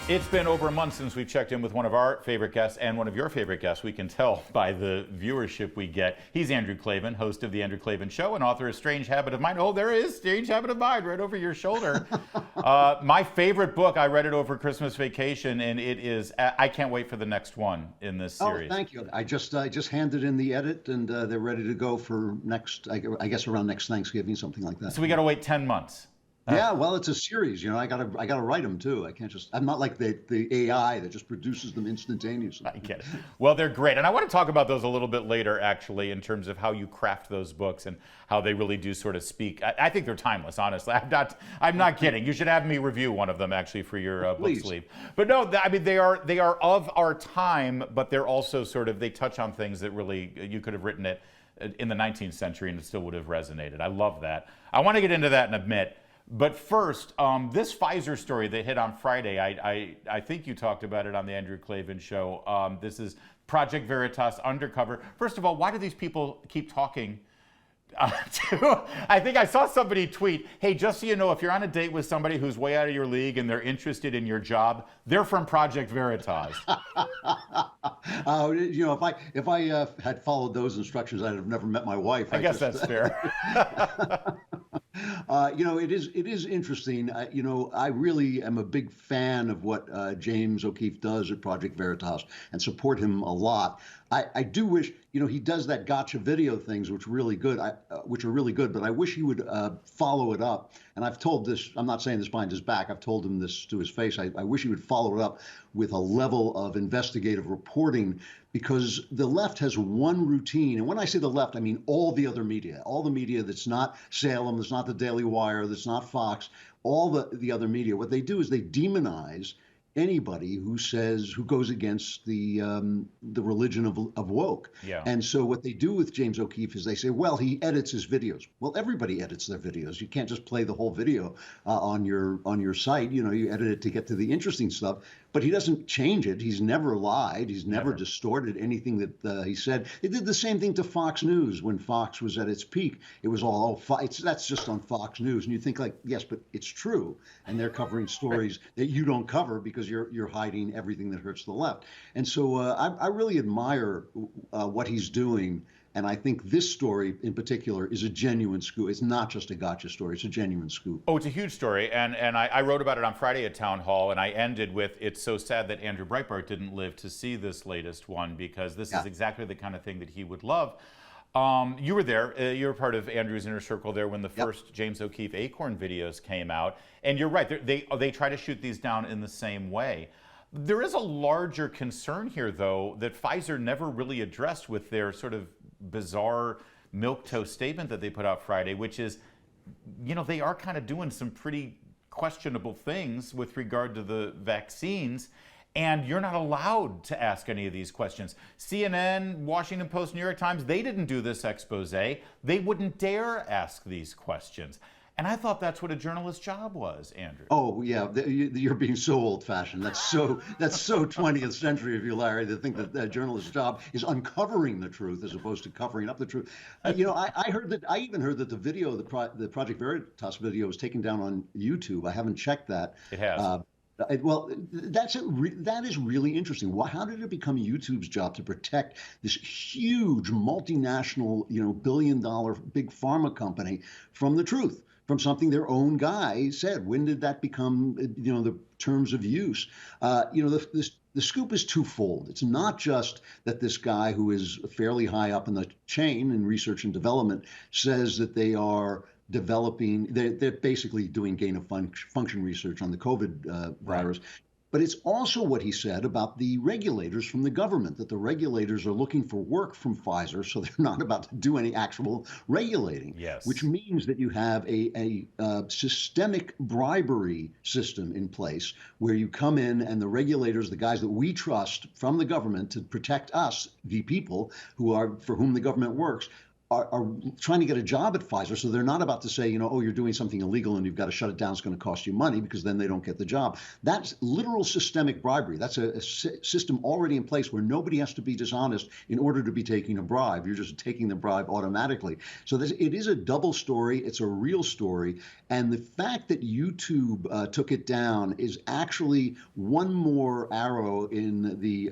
It's been over a month since we've checked in with one of our favorite guests and one of your favorite guests. We can tell by the viewership we get. He's Andrew Klavan, host of The Andrew Klavan Show and author of Strange Habit of Mind. Oh, there is Strange Habit of Mind right over your shoulder. My favorite book, I read it over Christmas vacation, and it is, I can't wait for the next one in this series. Oh, thank you. I just handed in the edit, and they're ready to go for next, I guess around next Thanksgiving, something like that. So we got to wait 10 months. Yeah, well, it's a series. You know, I gotta write them too. I can't just. I'm not like the AI that just produces them instantaneously. I get it. Well, they're great, and I want to talk about those a little bit later, actually, in terms of how you craft those books and how they really do sort of speak. I think they're timeless, honestly. I'm not kidding. You should have me review one of them actually for your book sleeve. But no, I mean they are of our time, but they're also sort of they touch on things that really you could have written it in the 19th century and it still would have resonated. I love that. I want to get into that in a bit. But first, this Pfizer story that hit on Friday, I think you talked about it on the Andrew Klavan Show. This is Project Veritas Undercover. First of all, why do these people keep talking I think I saw somebody tweet, hey, just so you know, if you're on a date with somebody who's way out of your league and they're interested in your job, they're from Project Veritas. You know, if I had followed those instructions, I'd have never met my wife. I guess that's fair. You know, it is interesting. You know, I really am a big fan of what James O'Keefe does at Project Veritas and support him a lot. I do wish, you know, he does that gotcha video things, which are really good, but I wish he would follow it up. And I've told this, I'm not saying this behind his back, I've told him this to his face. I wish he would follow it up with a level of investigative reporting, because the left has one routine. And when I say the left, I mean all the media that's not Salem, that's not the Daily Wire, that's not Fox, all the other media. What they do is they demonize anybody who goes against the religion of woke. Yeah. And so what they do with James O'Keefe is they say, well, he edits his videos. Well, everybody edits their videos. You can't just play the whole video on your site. You know, you edit it to get to the interesting stuff. But he doesn't change it. He's never lied. He's never distorted anything that he said. They did the same thing to Fox News when Fox was at its peak. It was all, that's just on Fox News. And you think like, yes, but it's true. And they're covering stories that you don't cover because you're hiding everything that hurts the left. And so I really admire what he's doing. And I think this story in particular is a genuine scoop. It's not just a gotcha story. It's a genuine scoop. Oh, it's a huge story. And I wrote about it on Friday at Town Hall, and I ended with, it's so sad that Andrew Breitbart didn't live to see this latest one, because this is exactly the kind of thing that he would love. You were there. You were part of Andrew's inner circle there when the first James O'Keefe Acorn videos came out. And you're right. They try to shoot these down in the same way. There is a larger concern here, though, that Pfizer never really addressed with their sort of bizarre milquetoast statement that they put out Friday, which is, you know, they are kind of doing some pretty questionable things with regard to the vaccines, and you're not allowed to ask any of these questions. CNN, Washington Post, New York Times, they didn't do this expose. They wouldn't dare ask these questions. And I thought that's what a journalist's job was, Andrew. Oh yeah, you're being so old-fashioned. That's so 20th century of you, Larry, to think that a journalist's job is uncovering the truth as opposed to covering up the truth. You know, I even heard that the video, the Project Veritas video, was taken down on YouTube. I haven't checked that. It has. Well, that is really interesting. How did it become YouTube's job to protect this huge multinational, you know, billion-dollar big pharma company from the truth? From something their own guy said? When did that become, you know, the terms of use? You know, the scoop is twofold. It's not just that this guy who is fairly high up in the chain in research and development says that they are developing, they're basically doing gain of function research on the COVID virus. But it's also what he said about the regulators from the government, that the regulators are looking for work from Pfizer, so they're not about to do any actual regulating. Yes. Which means that you have a systemic bribery system in place where you come in and the regulators, the guys that we trust from the government to protect us, the people for whom the government works, are trying to get a job at Pfizer, so they're not about to say, oh, you're doing something illegal and you've got to shut it down. It's going to cost you money, because then they don't get the job. That's literal systemic bribery. That's a system already in place where nobody has to be dishonest in order to be taking a bribe. You're just taking the bribe automatically. So it is a double story. It's a real story. And the fact that YouTube took it down is actually one more arrow in the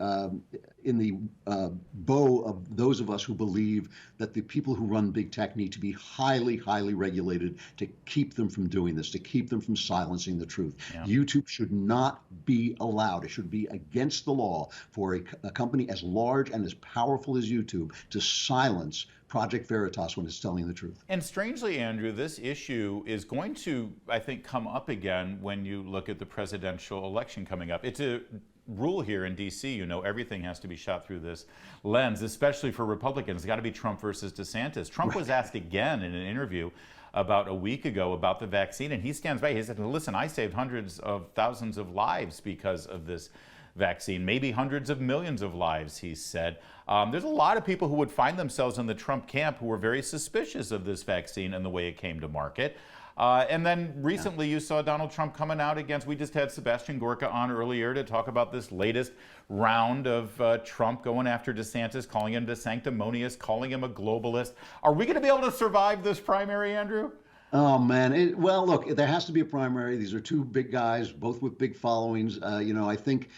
bow of those of us who believe that the people who run big tech need to be highly, highly regulated to keep them from doing this, to keep them from silencing the truth. Yeah. YouTube should not be allowed. It should be against the law for a company as large and as powerful as YouTube to silence Project Veritas when it's telling the truth. And strangely, Andrew, this issue is going to, I think, come up again when you look at the presidential election coming up. It's a rule here in D.C., everything has to be shot through this lens, especially for Republicans. It's got to be Trump versus DeSantis. Trump was asked again in an interview about a week ago about the vaccine, and he stands by. He said, listen, I saved hundreds of thousands of lives because of this vaccine, maybe hundreds of millions of lives, he said. There's a lot of people who would find themselves in the Trump camp who were very suspicious of this vaccine and the way it came to market. And then recently you saw Donald Trump coming out against, we just had Sebastian Gorka on earlier to talk about this latest round of Trump going after DeSantis, calling him sanctimonious, calling him a globalist. Are we going to be able to survive this primary, Andrew? Oh, man. Well, look, there has to be a primary. These are two big guys, both with big followings. I think,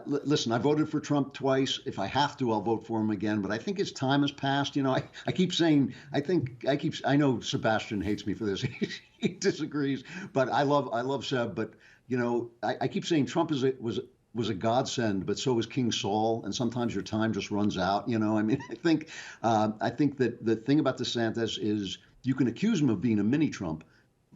listen, I voted for Trump twice. If I have to, I'll vote for him again. But I think his time has passed. I keep saying, I know Sebastian hates me for this. He disagrees, but I love Seb. But, I keep saying Trump was a godsend, but so was King Saul, and sometimes your time just runs out. I think that the thing about DeSantis is, you can accuse him of being a mini Trump,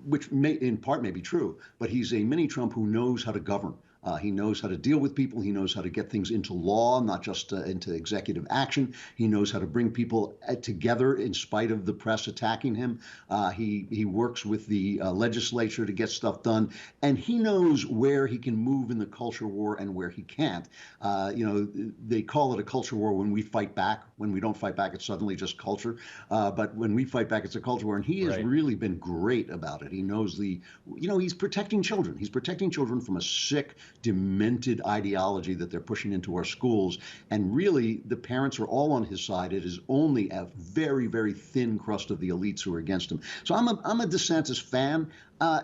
which in part may be true, but he's a mini Trump who knows how to govern. He knows how to deal with people. He knows how to get things into law, not just into executive action. He knows how to bring people together in spite of the press attacking him. He works with the legislature to get stuff done, and he knows where he can move in the culture war and where he can't. They call it a culture war when we fight back. When we don't fight back, it's suddenly just culture. But when we fight back, it's a culture war, and he has really been great about it. He knows he's protecting children. He's protecting children from a sick, demented ideology that they're pushing into our schools. And really, the parents are all on his side. It is only a very, very thin crust of the elites who are against him. So I'm a DeSantis fan.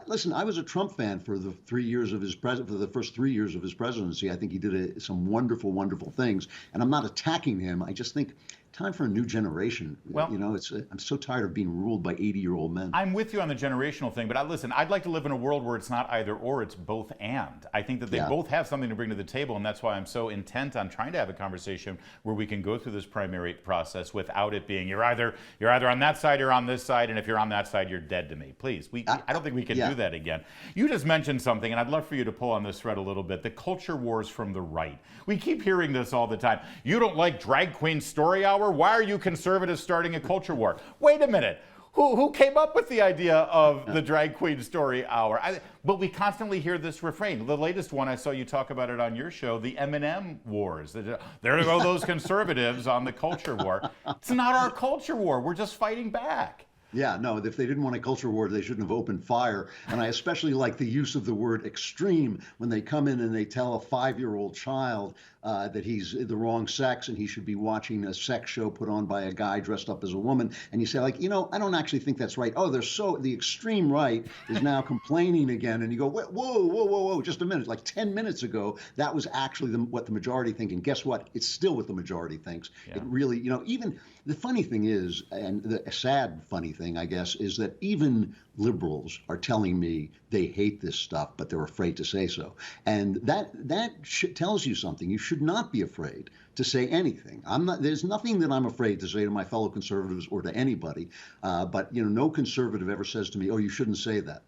Listen, I was a Trump fan for the 3 years of for the first 3 years of his presidency. I think he did some wonderful, wonderful things. And I'm not attacking him. I just think time for a new generation. Well, I'm so tired of being ruled by 80-year-old men. I'm with you on the generational thing, but listen, I'd like to live in a world where it's not either or, it's both and. I think that they both have something to bring to the table, and that's why I'm so intent on trying to have a conversation where we can go through this primary process without it being you're either on that side or on this side, and if you're on that side, you're dead to me. Please, I don't think we can do that again. You just mentioned something, and I'd love for you to pull on this thread a little bit. The culture wars from the right. We keep hearing this all the time. You don't like drag queen story hour? Why are you conservatives starting a culture war? Wait a minute. Who came up with the idea of the drag queen story hour? But we constantly hear this refrain. The latest one, I saw you talk about it on your show, the M&M wars. There go those conservatives on the culture war. It's not our culture war. We're just fighting back. Yeah, no, if they didn't want a culture war, they shouldn't have opened fire. And I especially like the use of the word extreme when they come in and they tell a 5-year-old child that he's the wrong sex and he should be watching a sex show put on by a guy dressed up as a woman. And you say, like, I don't actually think that's right. Oh, the extreme right is now complaining again. And you go, whoa, just a minute. Like 10 minutes ago, that was actually what the majority think. And guess what? It's still what the majority thinks. Yeah. It really, even the funny thing is, and the sad funny thing, I guess, is that even liberals are telling me they hate this stuff, but they're afraid to say so. And that tells you something. You should not be afraid to say anything. There's nothing that I'm afraid to say to my fellow conservatives or to anybody. But no conservative ever says to me, "Oh, you shouldn't say that."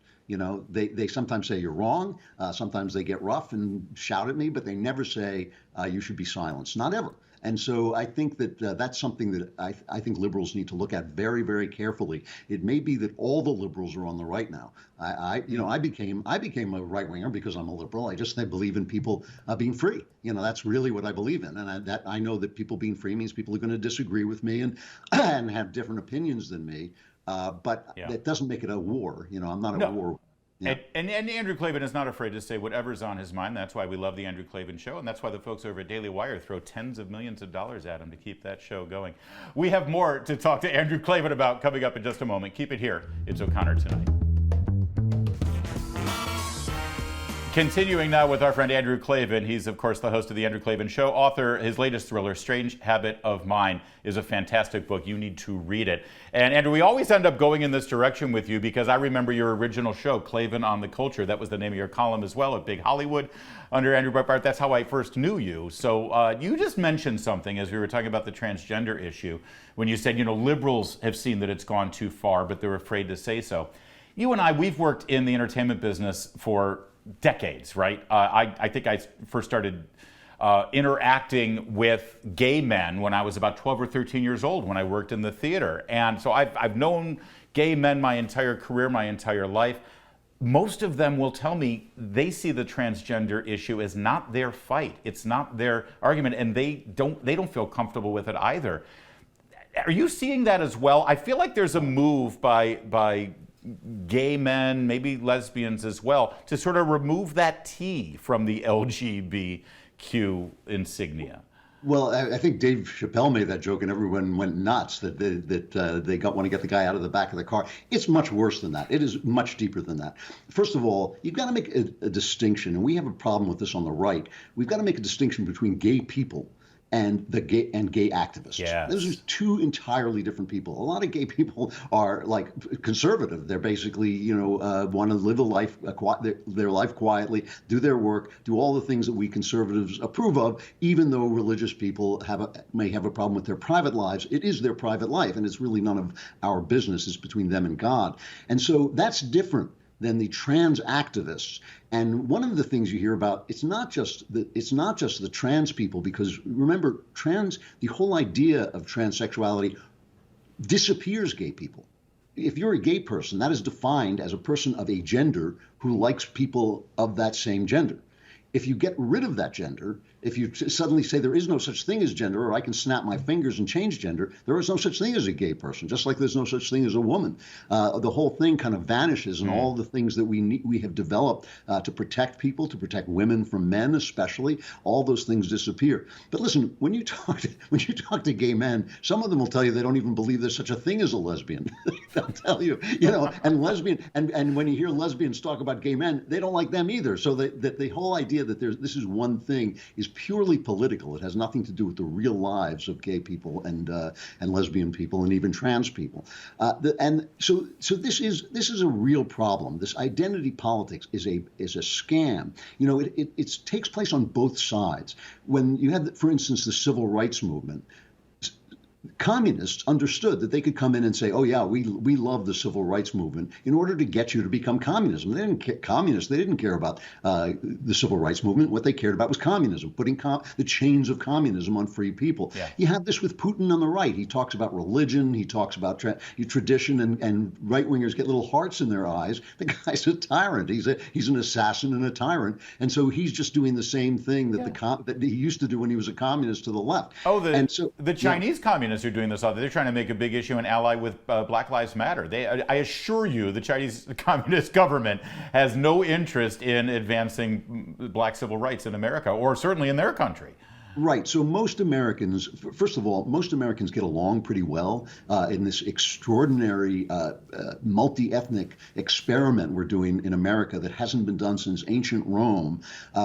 They sometimes say you're wrong. Sometimes they get rough and shout at me, but they never say you should be silenced. Not ever. And so I think that that's something that I think liberals need to look at very, very carefully. It may be that all the liberals are on the right now. I became a right winger because I'm a liberal. I believe in people being free. That's really what I believe in, and I know that people being free means people are going to disagree with me and and have different opinions than me. But that doesn't make it a war. I'm not at war. Yeah. And Andrew Klavan is not afraid to say whatever's on his mind. That's why we love the Andrew Klavan Show, and that's why the folks over at Daily Wire throw tens of millions of dollars at him to keep that show going. We have more to talk to Andrew Klavan about coming up in just a moment. Keep it here. It's O'Connor Tonight. Continuing now with our friend Andrew Klavan. He's, of course, the host of The Andrew Klavan Show, author. His latest thriller, Strange Habit of Mine, is a fantastic book. You need to read it. And Andrew, we always end up going in this direction with you because I remember your original show, Klavan on the Culture. That was the name of your column as well at Big Hollywood under Andrew Breitbart. That's how I first knew you. So you just mentioned something as we were talking about the transgender issue when you said, liberals have seen that it's gone too far, but they're afraid to say so. You and I, we've worked in the entertainment business for decades, right? I think I first started interacting with gay men when I was about 12 or 13 years old when I worked in the theater. And so I've known gay men my entire career, my entire life. Most of them will tell me they see the transgender issue as not their fight. It's not their argument, and they don't feel comfortable with it either. Are you seeing that as well? I feel like there's a move by gay men, maybe lesbians as well, to sort of remove that T from the LGBTQ insignia. Well, I think Dave Chappelle made that joke, and everyone went nuts that they want to get the guy out of the back of the car. It's much worse than that. It is much deeper than that. First of all, you've got to make a distinction, and we have a problem with this on the right. We've got to make a distinction between gay people and gay activists. Yes. Those are two entirely different people. A lot of gay people are like conservative. They're basically, want to live their life quietly, do their work, do all the things that we conservatives approve of, even though religious people may have a problem with their private lives. It is their private life, and it's really none of our business. It's between them and God. And so that's different than the trans activists. And one of the things you hear about, it's not just the trans people, because remember, the whole idea of transsexuality disappears gay people. If you're a gay person, that is defined as a person of a gender who likes people of that same gender. If you get rid of that gender, if you suddenly say there is no such thing as gender, or I can snap my fingers and change gender, there is no such thing as a gay person, just like there's no such thing as a woman. The whole thing kind of vanishes, and all the things that we have developed to protect people, to protect women from men especially, all those things disappear. But listen, when you talk to gay men, some of them will tell you they don't even believe there's such a thing as a lesbian. They'll tell you, and lesbian, and when you hear lesbians talk about gay men, they don't like them either. So that the whole idea that this is one thing is purely political. It has nothing to do with the real lives of gay people and lesbian people and even trans people. And so this is a real problem. This identity politics is a scam. It takes place on both sides. When you had, for instance, the civil rights movement, communists understood that they could come in and say, "Oh yeah, we love the civil rights movement," in order to get you to become communism. They didn't care about the civil rights movement. What they cared about was communism, putting the chains of communism on free people. Yeah. You have this with Putin on the right. He talks about religion. He talks about tradition, and right wingers get little hearts in their eyes. The guy's a tyrant. He's an assassin and a tyrant, and so he's just doing the same thing that he used to do when he was a communist to the left. Oh, the Chinese communists are doing this. They're trying to make a big issue and ally with Black Lives Matter. I assure you, the Chinese Communist government has no interest in advancing black civil rights in America, or certainly in their country. Right. So most Americans, first of all, most Americans get along pretty well in this extraordinary multi-ethnic experiment we're doing in America that hasn't been done since ancient Rome.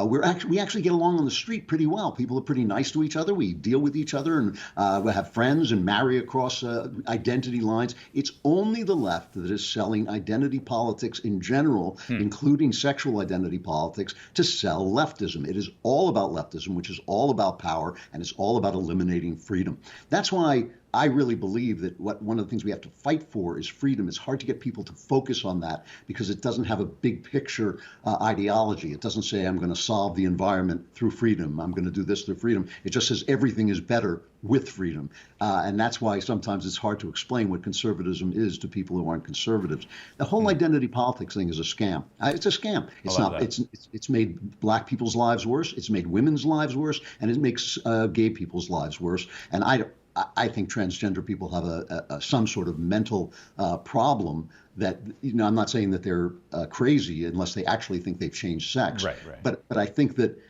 We actually get along on the street pretty well. People are pretty nice to each other. We deal with each other, and we have friends and marry across identity lines. It's only the left that is selling identity politics in general, including sexual identity politics, to sell leftism. It is all about leftism, which is all about power, and it's all about eliminating freedom. That's why I really believe that one of the things we have to fight for is freedom. It's hard to get people to focus on that because it doesn't have a big picture ideology. It doesn't say, I'm going to solve the environment through freedom. I'm going to do this through freedom. It just says everything is better with freedom. And that's why sometimes it's hard to explain what conservatism is to people who aren't conservatives. The whole identity politics thing is a scam. It's a scam. It's not. It's made black people's lives worse. It's made women's lives worse, and it makes gay people's lives worse. And I think transgender people have some sort of mental problem that, I'm not saying that they're crazy unless they actually think they've changed sex. Right. But I think that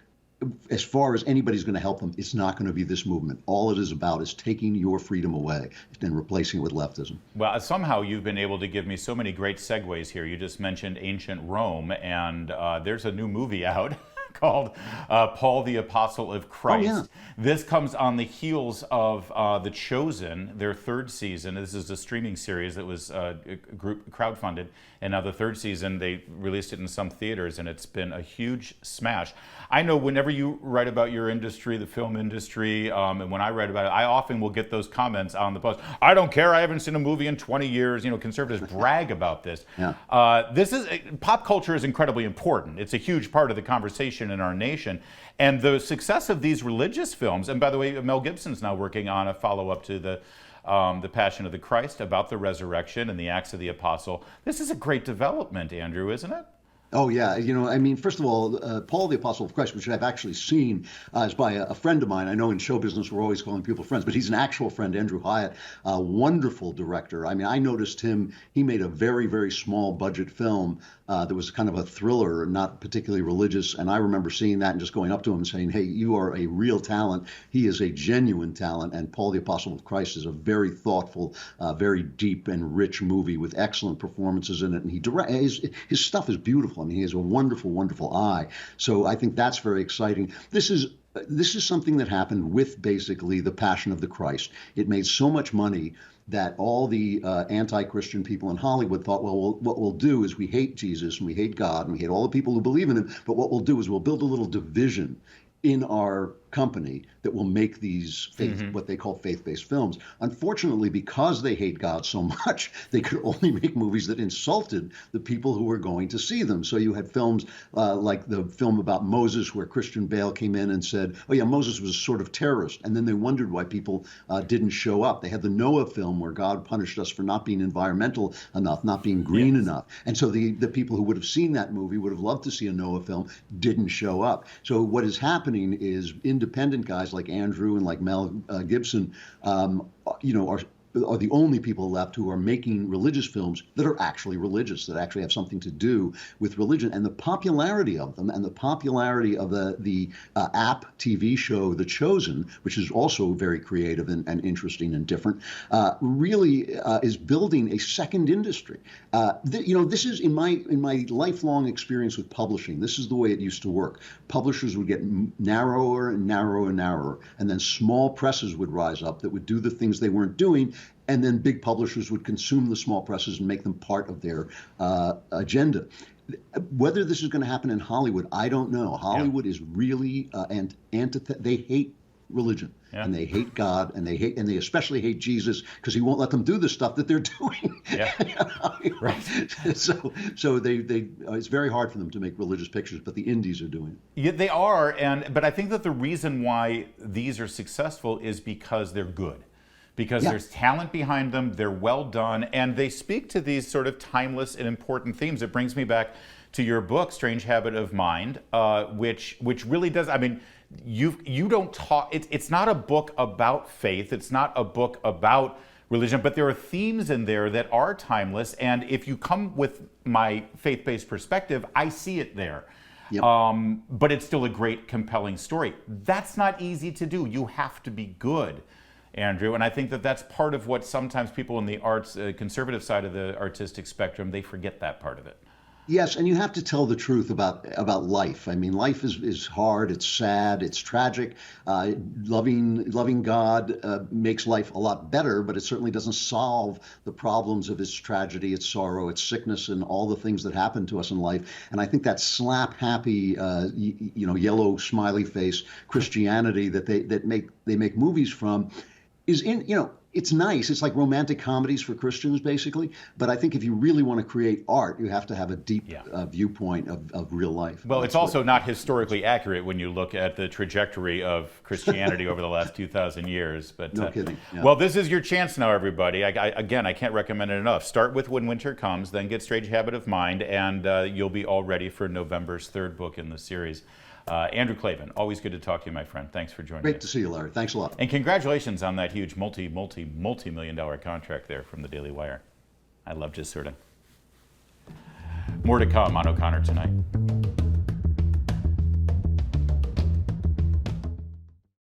as far as anybody's going to help them, it's not going to be this movement. All it is about is taking your freedom away and replacing it with leftism. Well, somehow you've been able to give me so many great segues here. You just mentioned ancient Rome, and there's a new movie out called Paul the Apostle of Christ. Oh, yeah. This comes on the heels of The Chosen, their third season. This is a streaming series that was crowdfunded, and now the third season, they released it in some theaters, and it's been a huge smash. I know whenever you write about your industry, the film industry, and when I write about it, I often will get those comments on the post. I don't care, I haven't seen a movie in 20 years. Conservatives brag about this. Yeah. Pop culture is incredibly important. It's a huge part of the conversation in our nation. And the success of these religious films, and by the way, Mel Gibson's now working on a follow-up to the Passion of the Christ about the resurrection and the Acts of the Apostle. This is a great development, Andrew, isn't it? Oh, yeah. First of all, Paul the Apostle of Christ, which I've actually seen, is by a friend of mine. I know in show business we're always calling people friends, but he's an actual friend, Andrew Hyatt, a wonderful director. I noticed him. He made a very, very small budget film that was kind of a thriller, not particularly religious. And I remember seeing that and just going up to him and saying, hey, you are a real talent. He is a genuine talent. And Paul the Apostle of Christ is a very thoughtful, very deep and rich movie with excellent performances in it. And his stuff is beautiful. He has a wonderful, wonderful eye. So I think that's very exciting. This is something that happened with basically the Passion of the Christ. It made so much money that all the anti-Christian people in Hollywood thought, well, what we'll do is we hate Jesus and we hate God and we hate all the people who believe in him, but what we'll do is we'll build a little division in our company that will make these what they call faith-based films. Unfortunately, because they hate God so much, they could only make movies that insulted the people who were going to see them. So you had films like the film about Moses, where Christian Bale came in and said, oh yeah, Moses was a sort of terrorist. And then they wondered why people didn't show up. They had the Noah film where God punished us for not being environmental enough, not being green enough. And so the people who would have seen that movie would have loved to see a Noah film, didn't show up. So what is happening is independent guys like Andrew and like Mel Gibson, are the only people left who are making religious films that are actually religious, that actually have something to do with religion. And the popularity of them and the popularity of the app TV show The Chosen, which is also very creative and interesting and different, really is building a second industry. This is in my lifelong experience with publishing. This is the way it used to work. Publishers would get narrower and narrower and narrower, and then small presses would rise up that would do the things they weren't doing. And then big publishers would consume the small presses and make them part of their agenda. Whether this is going to happen in Hollywood, I don't know. Hollywood is really they hate religion, and they hate God, and they especially hate Jesus because he won't let them do the stuff that they're doing. Yeah. Right. So they it's very hard for them to make religious pictures, but the indies are doing it. Yeah, they are, but I think that the reason why these are successful is because they're good. Because there's talent behind them, they're well done, and they speak to these sort of timeless and important themes. It brings me back to your book, Strange Habit of Mind, which really does, you don't talk, it's not a book about faith, it's not a book about religion, but there are themes in there that are timeless, and if you come with my faith-based perspective, I see it there. Yep. But it's still a great, compelling story. That's not easy to do. You have to be good, Andrew, and I think that that's part of what sometimes people in the arts, conservative side of the artistic spectrum, they forget that part of it. Yes, and you have to tell the truth about life. Life is hard, it's sad, it's tragic. Loving God makes life a lot better, but it certainly doesn't solve the problems of its tragedy, its sorrow, its sickness, and all the things that happen to us in life. And I think that slap happy, yellow smiley face Christianity that they make movies from is it's nice. It's like romantic comedies for Christians, basically. But I think if you really want to create art, you have to have a deep Yeah. viewpoint of real life. Well, That's it's also not historically accurate when you look at the trajectory of Christianity over the last 2,000 years. But no kidding. Yeah. Well, this is your chance now, everybody. Again, I can't recommend it enough. Start with When Winter Comes, then get Strange Habit of Mind, and you'll be all ready for November's third book in the series. Andrew Klavan, always good to talk to you, my friend. Thanks for joining me. Great to see you, Larry. Thanks a lot. And congratulations on that huge multi-million-dollar contract there from the Daily Wire. I love just sort of. More to come on O'Connor Tonight.